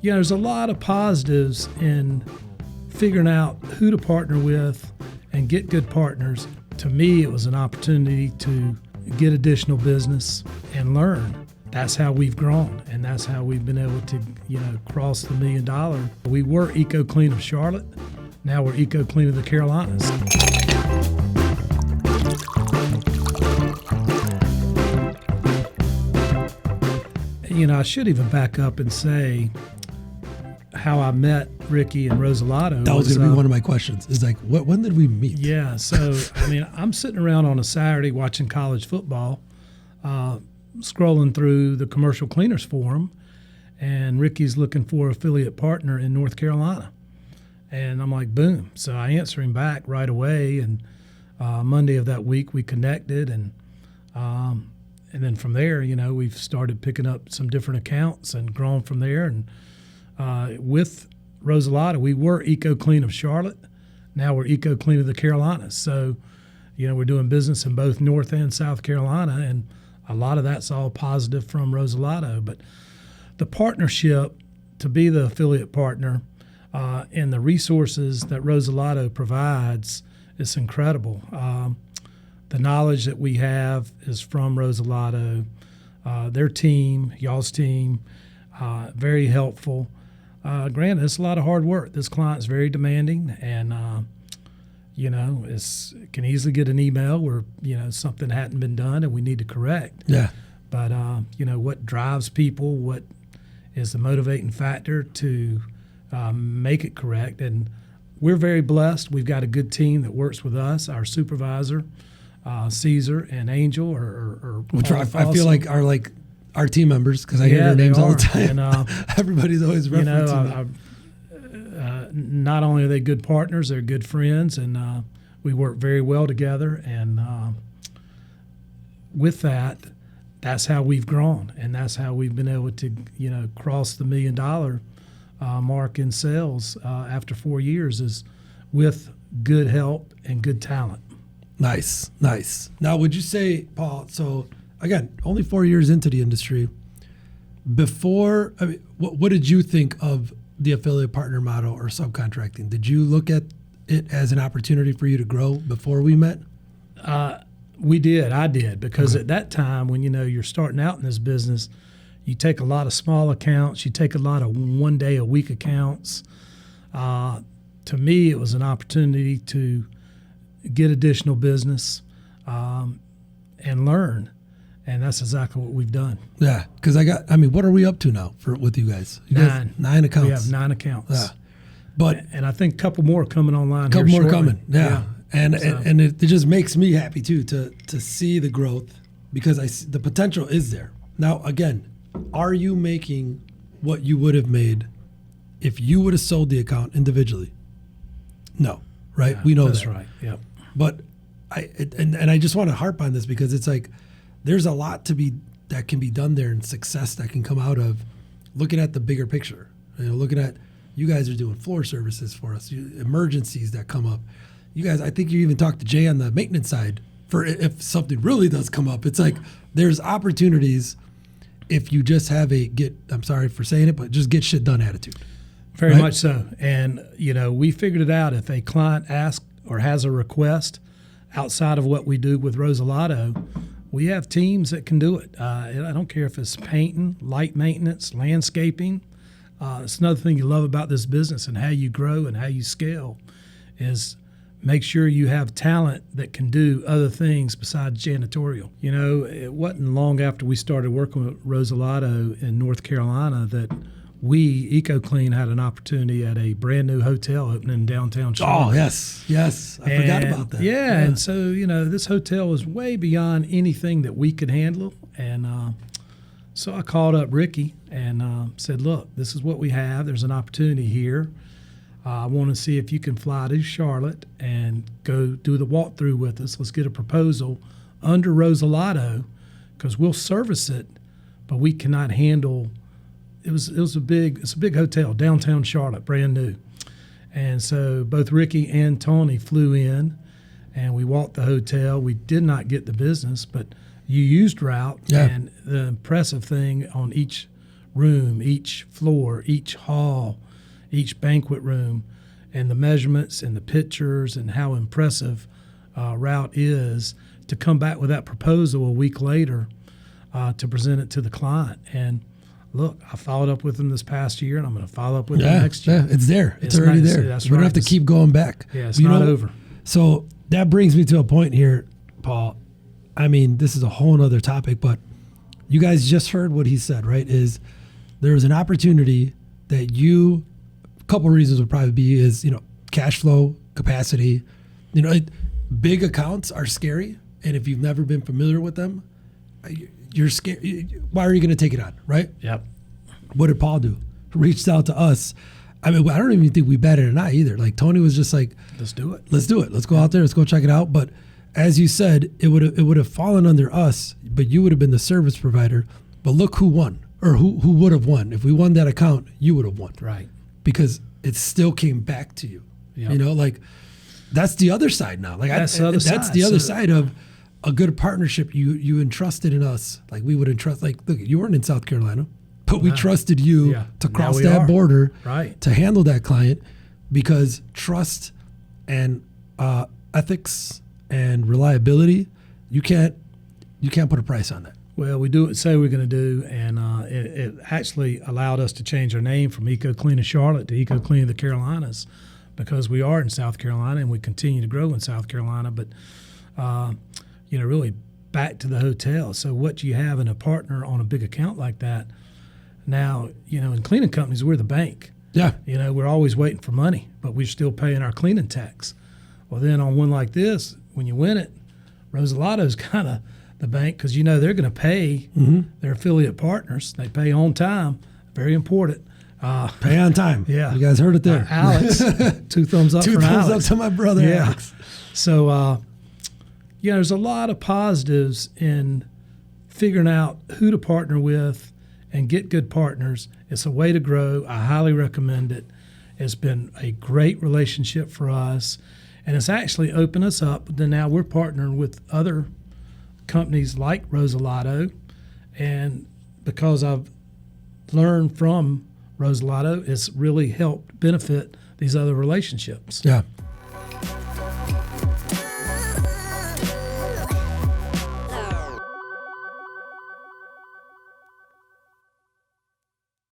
there's a lot of positives in figuring out who to partner with and get good partners. To me, it was an opportunity to get additional business and learn. That's how we've grown, and that's how we've been able to, cross the $1 million. We were EcoClean of Charlotte. Now we're EcoClean of the Carolinas. I should even back up and say how I met Ricky and Rosalato. That was going to be one of my questions. Is like, when did we meet? Yeah, so, I'm sitting around on a Saturday watching college football, scrolling through the Commercial Cleaners Forum, and Ricky's looking for an affiliate partner in North Carolina. And I'm like, boom. So I answer him back right away, and Monday of that week we connected, and then from there, we've started picking up some different accounts and grown from there. And with Rosalato, we were EcoClean of Charlotte. Now we're EcoClean of the Carolinas. So, we're doing business in both North and South Carolina, and a lot of that's all positive from Rosalato. But the partnership, to be the affiliate partner, and the resources that Rosalato provides, is incredible. The knowledge that we have is from Rosalato. Their team, y'all's team, very helpful. Granted, it's a lot of hard work. This client's very demanding, and it can easily get an email where something hadn't been done and we need to correct. Yeah. But what drives people? What is the motivating factor to make it correct? And we're very blessed. We've got a good team that works with us. Our supervisor, Caesar and Angel, which I feel like are like our team members, because I hear their names all the time. And, everybody's always referencing them. Not only are they good partners, they're good friends, and we work very well together. And with that, that's how we've grown, and that's how we've been able to cross the $1 million mark in sales after 4 years, is with good help and good talent. Nice. Now, would you say, Paul, so again, only 4 years into the industry, before, what did you think of the affiliate partner model or subcontracting? Did you look at it as an opportunity for you to grow before we met? We did. I did, because at that time, when you're starting out in this business, you take a lot of small accounts, you take a lot of one-day-a-week accounts. To me, it was an opportunity to get additional business and learn, and that's exactly what we've done. Yeah, because what are we up to now with you guys? Nine accounts. We have 9 accounts. Yeah, but and I think a couple more coming online. A couple here more shortly. coming. Yeah. And it just makes me happy too to see the growth, because the potential is there. Now, again, are you making what you would have made if you would have sold the account individually? No, right? Yeah, we know that's that. right. Yep. But I just want to harp on this, because it's like there's a lot that can be done there, and success that can come out of looking at the bigger picture. Looking at, you guys are doing floor services for us, emergencies that come up. You guys, I think you even talked to Jay on the maintenance side for if something really does come up. It's like there's opportunities if you just have I'm sorry for saying it, but just get shit done attitude. Very much so. And, we figured it out. If a client asks or has a request outside of what we do with Rosalato, we have teams that can do it. I don't care if it's painting, light maintenance, landscaping. It's another thing you love about this business and how you grow and how you scale is make sure you have talent that can do other things besides janitorial. It wasn't long after we started working with Rosalato in North Carolina that we, EcoClean, had an opportunity at a brand new hotel opening in downtown Charlotte. Oh, yes. I forgot about that. Yeah, and so, this hotel was way beyond anything that we could handle. And so I called up Ricky and said, look, this is what we have. There's an opportunity here. I want to see if you can fly to Charlotte and go do the walkthrough with us. Let's get a proposal under Rosalato, because we'll service it, but we cannot handle. It's a big hotel, downtown Charlotte, brand new. And so both Ricky and Tony flew in, and we walked the hotel. We did not get the business, but you used route, and the impressive thing on each room, each floor, each hall, each banquet room, and the measurements and the pictures and how impressive route is, to come back with that proposal a week later to present it to the client. And look, I followed up with them this past year, and I'm going to follow up with them next year. Yeah, it's there. It's already nice. there. That's We don't have to keep going back. Yeah, it's not over. So that brings me to a point here, Paul. I mean, this is a whole other topic, but you guys just heard what he said, right? Is there was an opportunity that you, a couple of reasons would probably be is, cash flow, capacity. Big accounts are scary. And if you've never been familiar with them, you're scared. Why are you going to take it on, right? Yep. What did Paul do? Reached out to us. I mean, I don't even think we batted an eye either. Like, Tony was just like, let's do it. Let's do it. Let's go out there. Let's go check it out. But as you said, it would have fallen under us, but you would have been the service provider. But look who won, or who would have won. If we won that account, you would have won. Right. Because it still came back to you. Yep. Like, that's the other side now. Like, that's the other side of a good partnership. You entrusted in us. Like, we would entrust. Like, look, you weren't in South Carolina, but we trusted you to cross that border, right, to handle that client, because trust and ethics and reliability, you can't put a price on that. Well, we do what we say we're going to do, and it actually allowed us to change our name from Eco Clean of Charlotte to Eco Clean of the Carolinas, because we are in South Carolina and we continue to grow in South Carolina. But really back to the hotel. So what you have in a partner on a big account like that, now, in cleaning companies, we're the bank. Yeah. We're always waiting for money, but we're still paying our cleaning tax. Well, then on one like this, when you win it, Rosalato's kind of the bank, because they're going to pay their affiliate partners. They pay on time. Very important. Pay on time. Yeah. You guys heard it there. Alex, two thumbs up for Alex. 2 thumbs up to my brother, Alex. So, there's a lot of positives in figuring out who to partner with and get good partners. It's a way to grow. I highly recommend it. It's been a great relationship for us, and it's actually opened us up. Then now we're partnering with other companies like Rosalato, and because I've learned from Rosalato, it's really helped benefit these other relationships. Yeah.